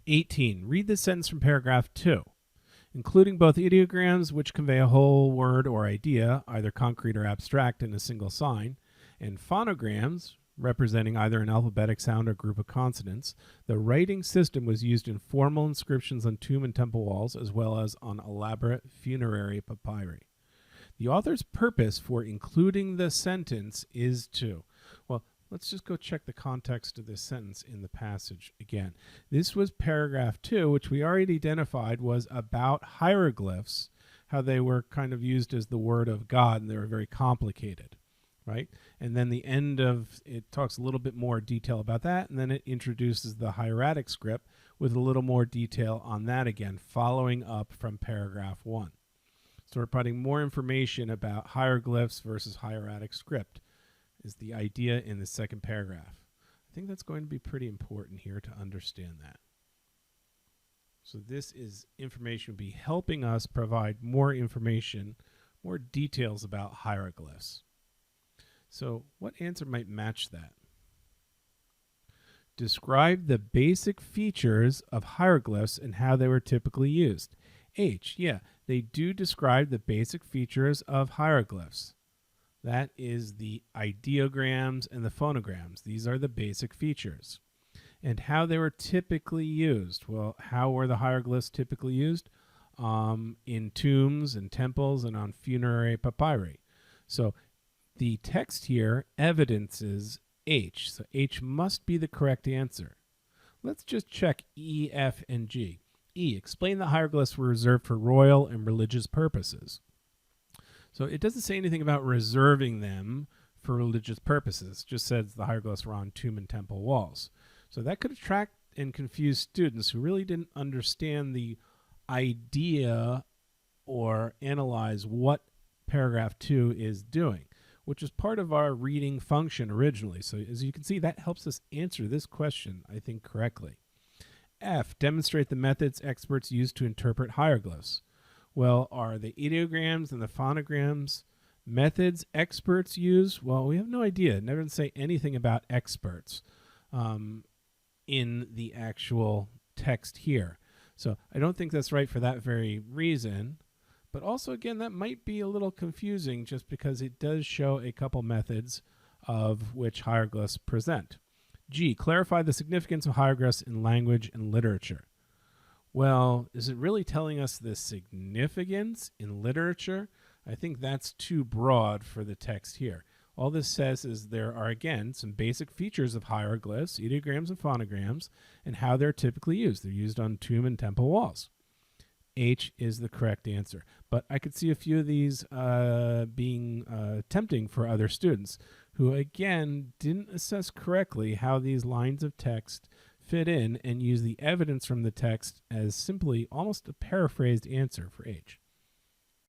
18. Read the sentence from paragraph 2. Including both ideograms, which convey a whole word or idea, either concrete or abstract in a single sign, and phonograms, representing either an alphabetic sound or group of consonants, the writing system was used in formal inscriptions on tomb and temple walls, as well as on elaborate funerary papyri. The author's purpose for including the sentence is to, well, let's just go check the context of this sentence in the passage again. This was paragraph 2, which we already identified was about hieroglyphs, how they were kind of used as the word of God, and they were very complicated, right? And then the end of it talks a little bit more detail about that, and then it introduces the hieratic script with a little more detail on that again, following up from paragraph 1. So we're providing more information about hieroglyphs versus hieratic script is the idea in the second paragraph. I think that's going to be pretty important here to understand that. So this is information will be helping us provide more information, more details about hieroglyphs. So what answer might match that? Describe the basic features of hieroglyphs and how they were typically used. H, yeah, they do describe the basic features of hieroglyphs. That is the ideograms and the phonograms. These are the basic features. And how they were typically used. Well, how were the hieroglyphs typically used? In tombs and temples and on funerary papyri. So the text here evidences H. So H must be the correct answer. Let's just check E, F, and G. E, explain that hieroglyphs were reserved for royal and religious purposes. So it doesn't say anything about reserving them for religious purposes. It just says the hieroglyphs were on tomb and temple walls. So that could attract and confuse students who really didn't understand the idea or analyze what paragraph 2 is doing, which is part of our reading function originally. So as you can see, that helps us answer this question, I think, correctly. F, demonstrate the methods experts use to interpret hieroglyphs. Well, are the ideograms and the phonograms methods experts use? Well, we have no idea. It never say anything about experts in the actual text here. So I don't think that's right for that very reason. But also, again, that might be a little confusing just because it does show a couple methods of which hieroglyphs present. G, clarify the significance of hieroglyphs in language and literature. Well, is it really telling us the significance in literature? I think that's too broad for the text here. All this says is there are, again, some basic features of hieroglyphs, ideograms, and phonograms, and how they're typically used. They're used on tomb and temple walls. H is the correct answer. But I could see a few of these being tempting for other students who, again, didn't assess correctly how these lines of text fit in and use the evidence from the text as simply almost a paraphrased answer for H.